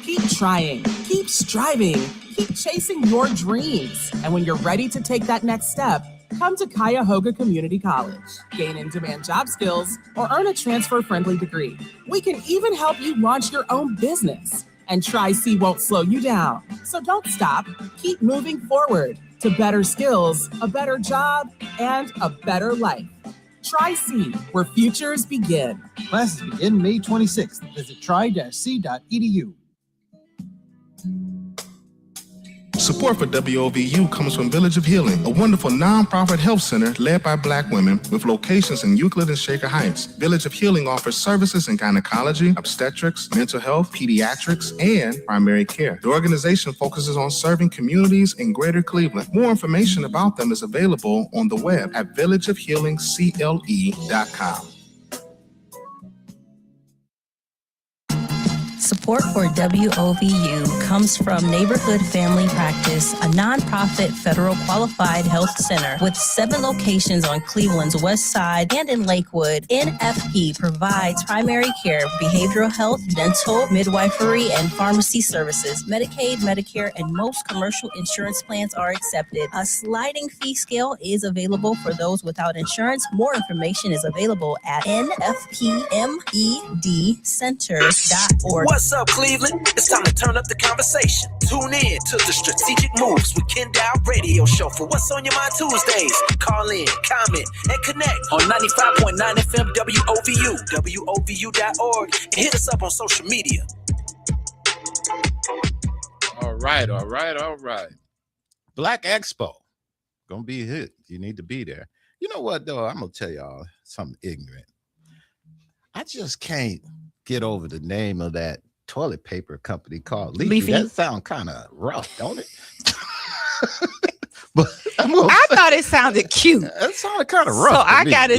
Keep trying, keep striving, keep chasing your dreams. And when you're ready to take that next step, come to Cuyahoga Community College. Gain in-demand job skills or earn a transfer-friendly degree. We can even help you launch your own business. And Tri-C won't slow you down. So don't stop. Keep moving forward to better skills, a better job, and a better life. Tri-C, where futures begin. Classes begin May 26th. Visit tri-c.edu. Support for WOVU comes from Village of Healing, a wonderful nonprofit health center led by Black women with locations in Euclid and Shaker Heights. Village of Healing offers services in gynecology, obstetrics, mental health, pediatrics, and primary care. The organization focuses on serving communities in Greater Cleveland. More information about them is available on the web at villageofhealingcle.com. Support for WOVU comes from Neighborhood Family Practice, a nonprofit federal qualified health center with 7 locations on Cleveland's west side and in Lakewood. NFP provides primary care, behavioral health, dental, midwifery, and pharmacy services. Medicaid, Medicare, and most commercial insurance plans are accepted. A sliding fee scale is available for those without insurance. More information is available at nfpmedcenter.org. What's up, Cleveland? It's time to turn up the conversation. Tune in to the Strategic Moves with Kenn Dowell Radio Show for What's on Your Mind Tuesdays. Call in, comment, and connect on 95.9 FM WOVU, WOVU.org, and hit us up on social media. All right. Black Expo. Gonna be a hit. You need to be there. You know what, though? I'm gonna tell y'all something ignorant. I just can't get over the name of that toilet paper company called Leafy. That sounds kind of rough, don't it? But I thought it sounded cute. It sounded kind of rough. So I got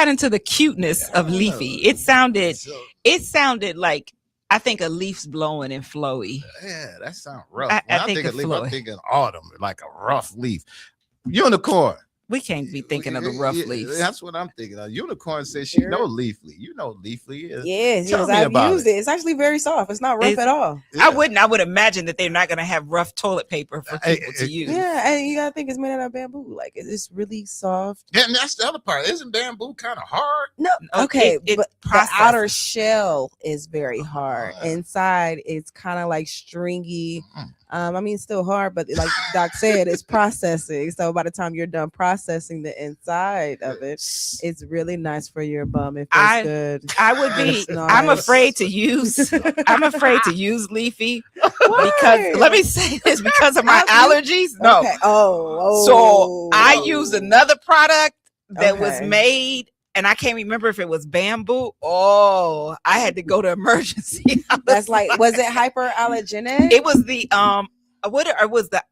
into the cuteness of Leafy. It sounded like, I think a leaf's blowing and flowy. Yeah, that sounds rough. I think of leaf, I'm thinking autumn, like a rough leaf. Unicorn. We can't be thinking of the rough leaves. That's what I'm thinking of. Unicorn says she know Leafly. You know Leafly is. Yes, I've used it. It's actually very soft. It's not rough at all. Yeah. I would imagine that they're not going to have rough toilet paper for people to use. Yeah, and you got to think it's made out of bamboo. Like, it's really soft. Yeah, and that's the other part. Isn't bamboo kind of hard? No, okay, but the outer shell is very hard. Inside, it's kind of like stringy. I mean, it's still hard, but like Doc said, it's processing. So by the time you're done processing the inside of it, it's really nice for your bum. If it's good, I would be. Nice. I'm afraid to use Leafy because let me say this, because of my allergies. No. Okay. Oh. So I used another product that was made and I can't remember if it was bamboo. Oh, I had to go to emergency. That's like, was it hyperallergenic? It was the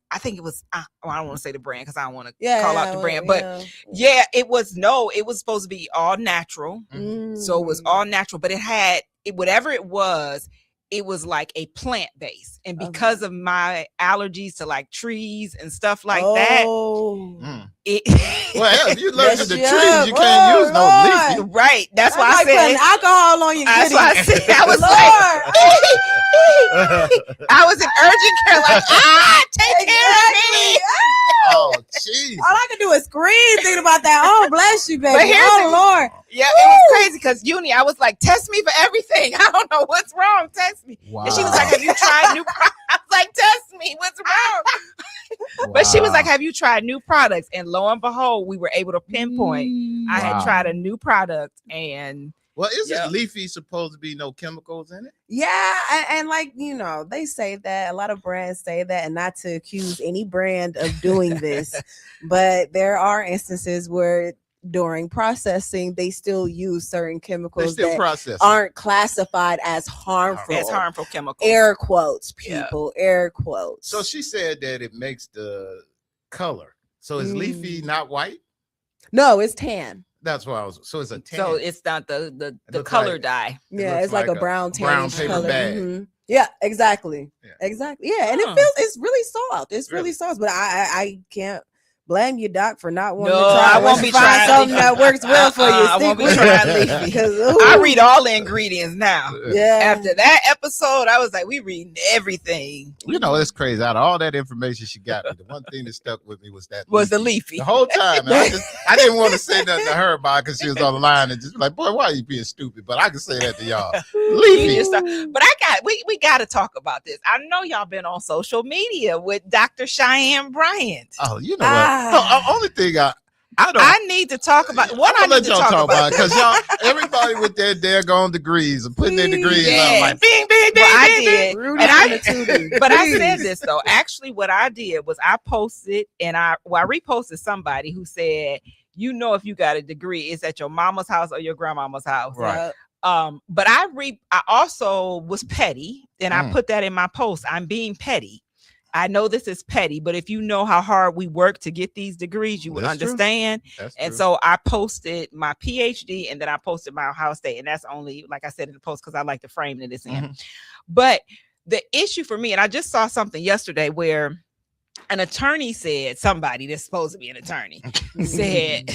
I think it was I don't want to say the brand because I don't want to call out the brand, but it was supposed to be all natural. So it was all natural, but it had whatever it was like a plant base, and because of my allergies to like trees and stuff like that, if you allergic to trees, you can't use no leafy. Right. That's why I said alcohol on your That's why I said I was I was in urgent care, like, take care of me. Oh, jeez. All I can do is scream thinking about that. Oh, bless you, baby. But here's Lord. Yeah, it was crazy because I was like, test me for everything. I don't know what's wrong. Test me. Wow. And she was like, have you tried new products? I was like, test me. What's wrong? But she was like, have you tried new products? And lo and behold, we were able to pinpoint. I had tried a new product, and well, isn't leafy supposed to be no chemicals in it? Yeah, and like, they say that, a lot of brands say that, and not to accuse any brand of doing this, but there are instances where during processing they still use certain chemicals that aren't classified as harmful. As harmful chemicals. Air quotes, people. Air quotes. So she said that it makes the color. So is leafy not white? No, it's tan. That's why I was. So it's a tan. So it's not the color dye. Yeah, it's like a brown paper color. bag. Mm-hmm. Yeah, exactly. Yeah. Exactly. Yeah, and it's really soft. It's really soft, but I can't blame you, Doc, for not wanting to try. I won't be trying something that works well for you. I won't be trying leafy because I read all the ingredients now. Yeah. After that episode, I was like, we reading everything. It's crazy. Out of all that information she got me, the one thing that stuck with me was the leafy. The whole time. I didn't want to say nothing to her about it because she was on the line and just like, boy, why are you being stupid? But I can say that to y'all. Leafy. But we got to talk about this. I know y'all been on social media with Dr. Cheyenne Bryant. Oh, you know what? No, only thing I need to talk about what I need to talk about because y'all, everybody with their daggone degrees and putting their degrees on like bing, bing, bing, I bing, did, bing. but I said this though. Actually, what I did was I posted and I reposted somebody who said, if you got a degree, it's at your mama's house or your grandmama's house, right? But I also was petty, and I put that in my post. I'm being petty. I know this is petty, but if you know how hard we work to get these degrees, you would understand. And so I posted my PhD and then I posted my Ohio State. And that's only, like I said in the post, because I like the frame that it's in. But the issue for me, and I just saw something yesterday where an attorney said, somebody that's supposed to be an attorney said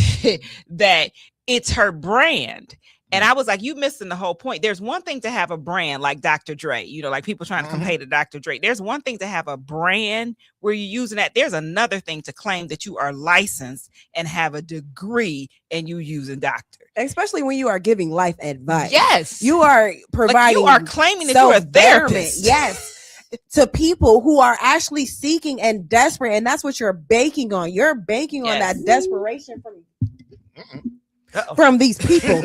that it's her brand. And I was like, you missing the whole point. There's one thing to have a brand like Dr. Dre, like people trying to compare to Dr. Dre. There's one thing to have a brand where you're using that. There's another thing to claim that you are licensed and have a degree and you using doctor. Especially when you are giving life advice. Yes. You are providing. You are claiming that you're a therapist. Yes. To people who are actually seeking and desperate. And that's what you're banking on. You're banking on that desperation from these people.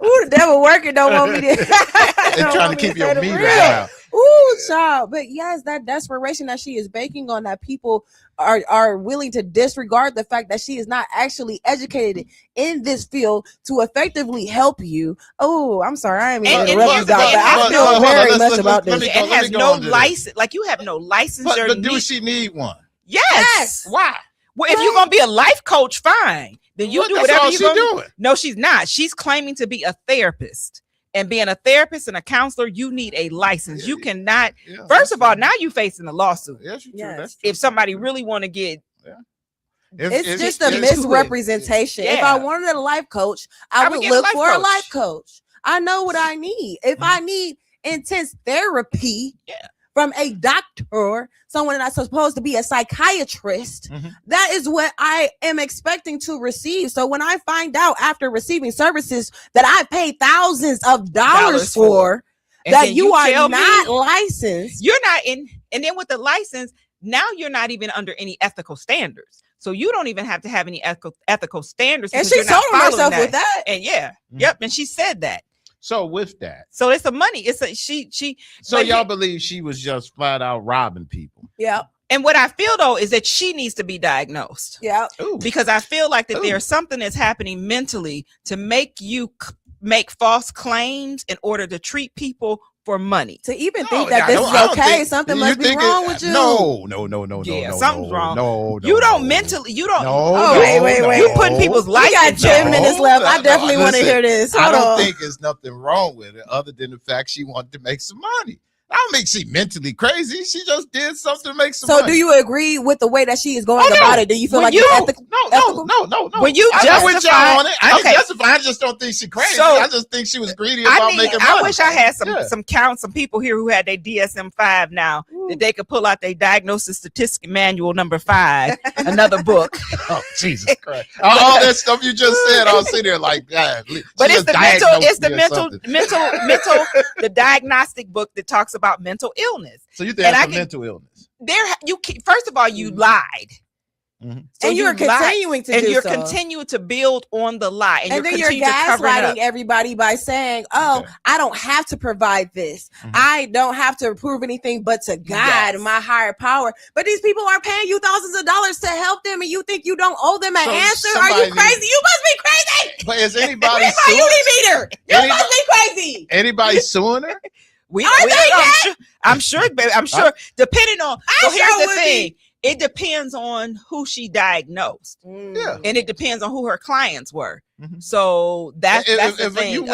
Ooh, the devil working don't want me to. They're trying to keep your meter out. Ooh, child. But yes, that desperation that she is banking on, that people are willing to disregard the fact that she is not actually educated in this field to effectively help you. Oh, I'm sorry, I am even interrupting, but I feel very much about this. And has no license. Like, you have no license. But do she need one? Yes. Why? Well, if you're gonna be a life coach, fine. Then you do whatever you're doing. No, she's not. She's claiming to be a therapist. And being a therapist and a counselor, you need a license. You cannot. First of all, now you're facing a lawsuit. Yes, yes. If somebody really want to get. It's just a misrepresentation. If I wanted a life coach, I would look for a life coach. I know what I need. If I need intense therapy from a doctor, someone that's supposed to be a psychiatrist, that is what I am expecting to receive. So when I find out after receiving services that I paid thousands of dollars for, that you are not licensed. You're not in. And then with the license, now you're not even under any ethical standards. So you don't even have to have any ethical standards. And she told herself with that. And and she said that. So with that, so it's a money. It's a she. So y'all believe she was just flat out robbing people? Yeah. And what I feel though is that she needs to be diagnosed. Yeah. Because I feel like that there's something that's happening mentally to make you make false claims in order to treat people for money. To even think that this is okay, something must be wrong with you. No. Yeah, something's wrong. No, you don't mentally. You don't. Wait. You putting people's life. We got 10 minutes left. I definitely want to hear this. I don't think there's nothing wrong with it, other than the fact she wanted to make some money. I don't think she's mentally crazy. She just did something to make some money. So, do you agree with the way that she is going about it? Do you feel like it's ethical? No. When you justify on it, I didn't justify. I just don't think she's crazy. I just think she was greedy about making money. I wish I had some people here who had their DSM-5 now that they could pull out their diagnosis statistic manual number 5, another book. Oh, Jesus Christ! All that stuff you just said, I'll sit there like that. But it's the mental, the diagnostic book that talks about mental illness. So you think it's a mental illness? First of all, you lied. Mm-hmm. So and you're continuing to do so. And you're continuing to build on the lie. And then you're gaslighting everybody by saying, I don't have to provide this. Mm-hmm. I don't have to prove anything but to God, my higher power. But these people are paying you thousands of dollars to help them, and you think you don't owe them an answer? Are you crazy? You must be crazy. But is anybody suing? You must be crazy. Anybody suing her? I'm sure. Depending on. So here's the thing. It depends on who she diagnosed. Yeah. And it depends on who her clients were. Mm-hmm. So that's the thing.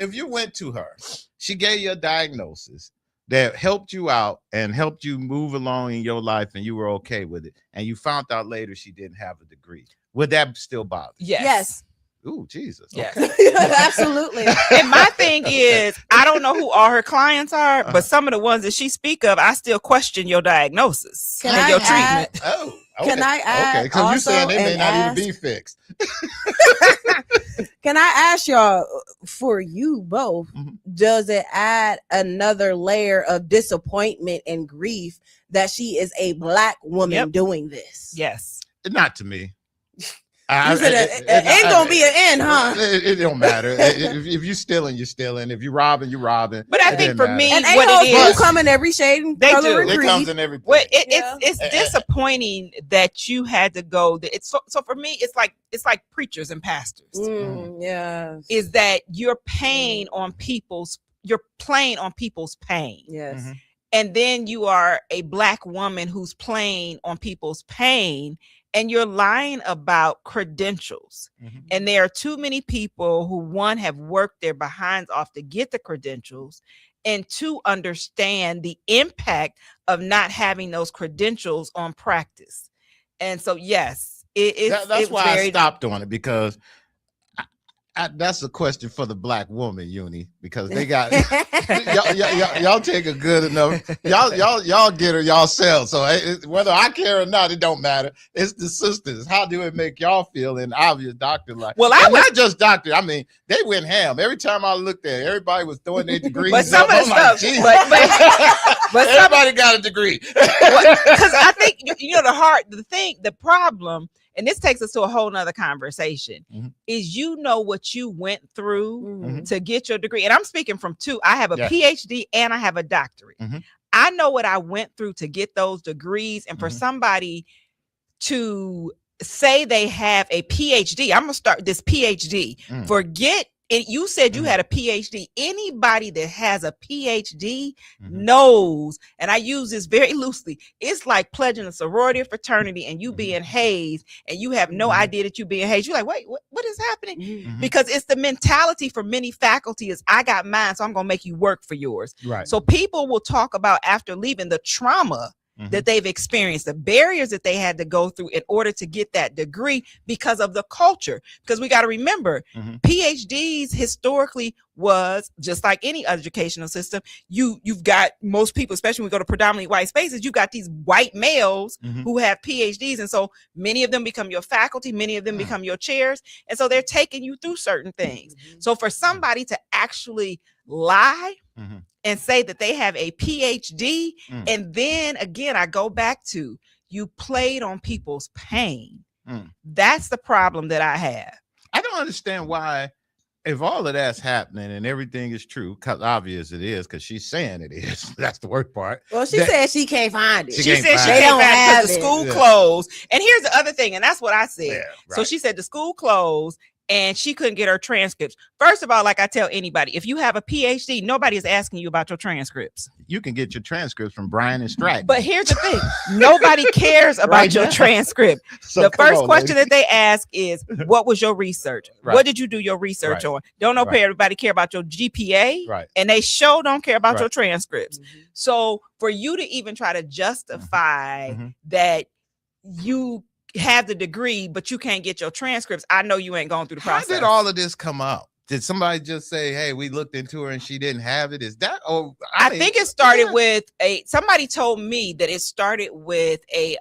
If you went to her, she gave you a diagnosis that helped you out and helped you move along in your life, and you were okay with it, and you found out later she didn't have a degree, would that still bother you? Yes. Ooh, Jesus. Yes. Okay. Absolutely. And my thing is, I don't know who all her clients are, but some of the ones that she speak of, I still question your diagnosis and your treatment. Oh, okay. Can I add? Okay, because you're saying they may not even be fixed. Can I ask y'all, for you both, does it add another layer of disappointment and grief that she is a Black woman doing this? Yes. Not to me. It ain't gonna be an end, huh? It don't matter. If you're stealing, you're stealing. If you're robbing, you're robbing. But I think for me, and what it is, come in every shade and they color do. It comes in every. Well, it's disappointing that you had to go. It's so for me, it's like preachers and pastors. Yeah, is that you're playing on people's pain. Yes. Mm-hmm. And then you are a Black woman who's playing on people's pain. And you're lying about credentials. Mm-hmm. And there are too many people who, one, have worked their behinds off to get the credentials, and two, understand the impact of not having those credentials on practice. And so, yes, that's why I stopped on it, because that's a question for the Black woman, Uni, because they got y'all take a good enough. Y'all get her yourself. So whether I care or not, it don't matter. It's the sisters. How do it make y'all feel? And obvious doctor like. Well, not just doctor. I mean, they went ham every time I looked at it. Everybody was throwing their degrees. But some up. of the stuff, but everybody got a degree. Because I think the problem. And this takes us to a whole nother conversation, is what you went through to get your degree. And I'm speaking from two. I have a PhD and I have a doctorate. I know what I went through to get those degrees. And for somebody to say they have a PhD, I'm going to start this PhD. Forget it. You said you had a PhD. Anybody that has a PhD knows, and I use this very loosely, it's like pledging a sorority or fraternity and you being hazed and you have no idea that you're being hazed. You're like, wait, what is happening? Because it's the mentality for many faculty is, I got mine, so I'm going to make you work for yours. Right. So people will talk about, after leaving, the trauma that they've experienced, the barriers that they had to go through in order to get that degree because of the culture. Because we got to remember, PhDs historically was just like any educational system. You've got most people, especially when we go to predominantly white spaces, you got these white males who have PhDs. And so many of them become your faculty, many of them become your chairs. And so they're taking you through certain things. So for somebody to actually lie and say that they have a PhD, and then again, I go back to, you played on people's pain. That's the problem that I have. I don't understand why if all of that's happening and everything is true, because obvious it is, because she's saying it is. That's the worst part. Well, she said she can't find it. She said she can't find it because the school closed. And here's the other thing, and that's what I said. Yeah, right. So she said the school closed and she couldn't get her transcripts. First of all, like I tell anybody, if you have a PhD, nobody is asking you about your transcripts. You can get your transcripts from Brian and Stratton. But here's the thing. Nobody cares about your transcript. So the first question that they ask is, what was your research? Right. What did you do your research on? Don't know if everybody care about your GPA. Right. And they sure don't care about your transcripts. Mm-hmm. So for you to even try to justify that you have the degree, but you can't get your transcripts, I know you ain't going through the process. How did all of this come up? Did somebody just say, hey, we looked into her and she didn't have it? Is that, I think it started with somebody told me that it started with a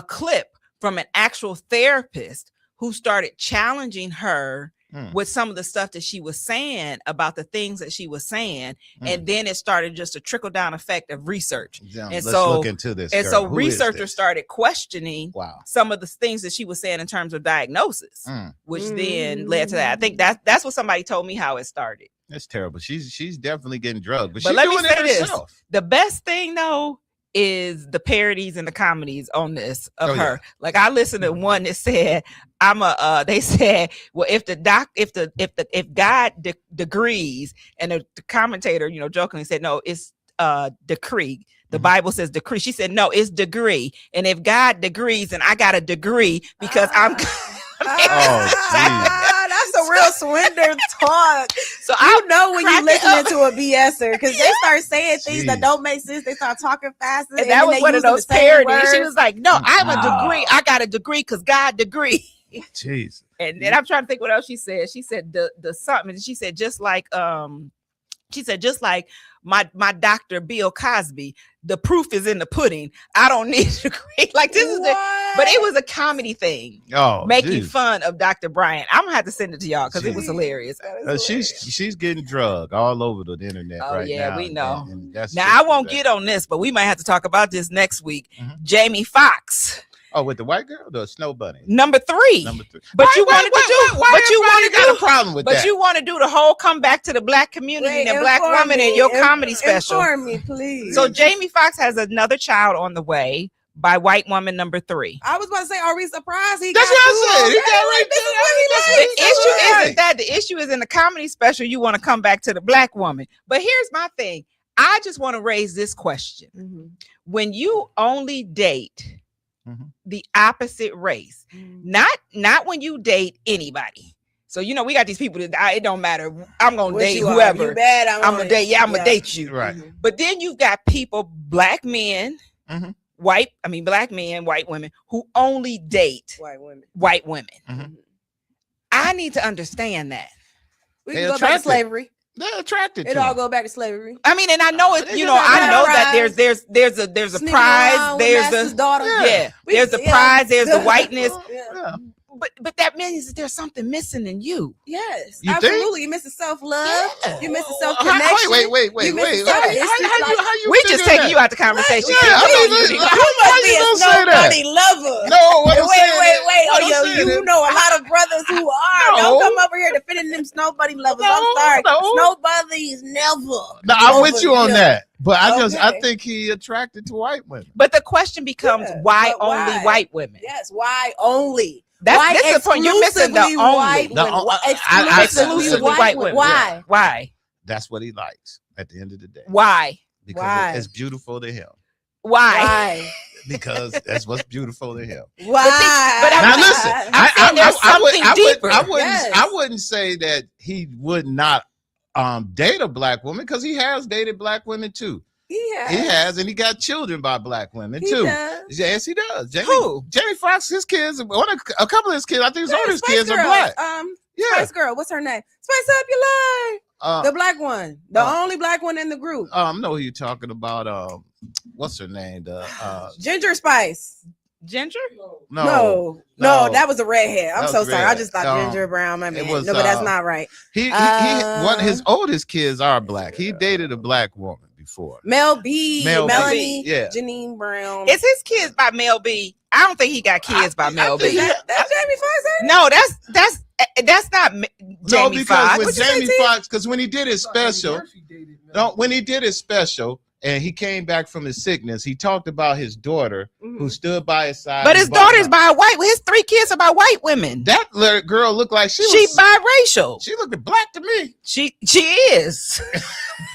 clip from an actual therapist who started challenging her with some of the stuff that she was saying about the things that she was saying. And then it started just a trickle down effect of research. And let's look into this. And so researchers started questioning some of the things that she was saying in terms of diagnosis, which then led to that. I think that's what somebody told me how it started. That's terrible. She's definitely getting drugged, but she's doing it herself. The best thing though is the parodies and the comedies on this of her. Yeah. Like I listened to one that said, they said, well, if God degrees, and the commentator, jokingly said, no, it's decree. The Bible says decree. She said, no, it's degree. And if God degrees, and I got a degree because I'm that's a real swindler talk. So I know when you listening to a BSer, because they start saying things that don't make sense. They start talking faster. And that was one of those parodies. She was like, no, I'm a degree. I got a degree because God degree. Jeez. And then I'm trying to think what else she said. She said the something. She said just like my Dr. Bill Cosby, the proof is in the pudding. I don't need a degree. Like this is but it was a comedy thing. Making fun of Dr. Bryant. I'm gonna have to send it to y'all because it was hilarious. She's getting drugged all over the internet right now. Yeah, we know. And now I won't get on this, but we might have to talk about this next week. Jamie Foxx. Oh, with the white girl, the snow bunny. Number three. But you wanted to do got a problem with that. But you want to do the whole comeback to the black community and the black woman in your comedy special. Inform me, please. So Jamie Foxx has another child on the way by white woman number 3. I was about to say, are we surprised? That's what I said. He got right there. The issue isn't that. The issue is in the comedy special, you want to come back to the black woman. But here's my thing. I just want to raise this question. When you only date the opposite race, not when you date anybody. So we got these people that it don't matter. I'm gonna date whoever. You bad, I'm gonna date. Yeah, I'm gonna date you. Right. But then you've got people, black men, black men, white women who only date white women. I need to understand that. We can go back to slavery. They're attracted. It all go back to slavery. I mean, and I know it. I know that there's a prize. There's a daughter. Yeah. There's a prize. There's the whiteness. But that means that there's something missing in you. Yes, absolutely. You're missing self-love. You're missing self-connection. Wait. We just taking you out the conversation. You must be a snowbody lover. No, wait. You know a lot of brothers who are. Don't come over here defending them snowbody lovers. I'm sorry. Snowbodies never. No, I'm with you on that. But I think he attracted to white women. But the question becomes, why only white women? Yes, why only? That's the point. You're missing the only. Exclusively white women. Why? That's what he likes at the end of the day. Why? Because it's beautiful to him. Why? Because that's what's beautiful to him. Why? But now listen, there's something deeper. I wouldn't say that he would not date a black woman, because he has dated black women too. He has, and he got children by black women too. Does. Yes, he does. Who? Jamie Foxx, his kids, a couple of his kids, I think his oldest kids are black. Spice Girl, what's her name? Spice Up Your Life. The black one, the only black one in the group. No, who you talking about? What's her name? Ginger Spice. Ginger? No, that was a redhead. I'm so sorry. I just thought Ginger Brown. My man. But that's not right. His oldest kids are black. He dated a black woman before. Melanie, Janine Brown. Is his kids by Mel B? I don't think he got kids by Mel B. That's Jamie Foxx. No, That's not Jamie Foxx. With Jamie Foxx, because when he did his special, and he came back from his sickness, he talked about his daughter who stood by his side. But his daughter's by white. His 3 kids are by white women. That girl looked like she biracial. She looked black to me. She is.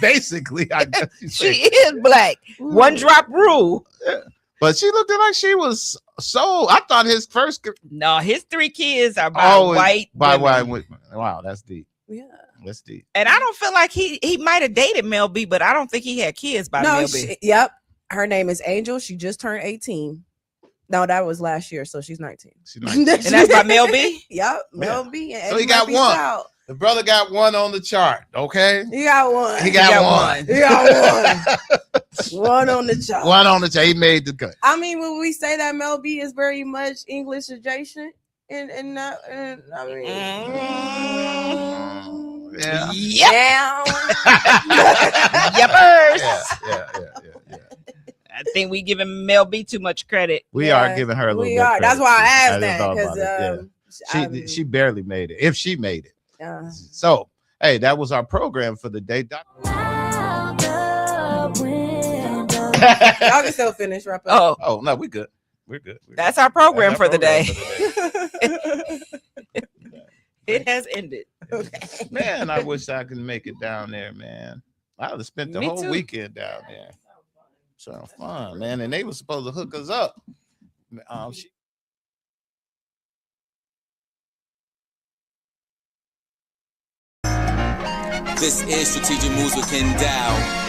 Basically, I guess she is black. One drop rule. Yeah. But she looked like she was so. I thought his first. No, his 3 kids are by white. By white women. Wow, that's deep. Yeah, that's deep. And I don't feel like he might have dated Mel B, but I don't think he had kids by Mel B. Yep, her name is Angel. She just turned 18. No, that was last year, so she's 19. And that's by Mel B. Yep, Mel B. And so he got one. Child. The brother got one on the chart. Okay, he got one. He got one. He got one. One on the chart. One on the chart. He made the cut. I mean, when we say that Mel B is very much English adjacent, and I mean, yeah. I think we giving Mel B too much credit. We are giving her a little bit. Credit. That's why I asked that because she barely made it. If she made it. So, hey, that was our program for the day. Y'all can still finish wrap up. Oh no, we're good. We're good. That's our program for the day. It has ended. Okay. Man, I wish I could make it down there, man. I would have spent the whole weekend down there. So fun, man. And they were supposed to hook us up. This is Strategic Moves with Kenn Dowell.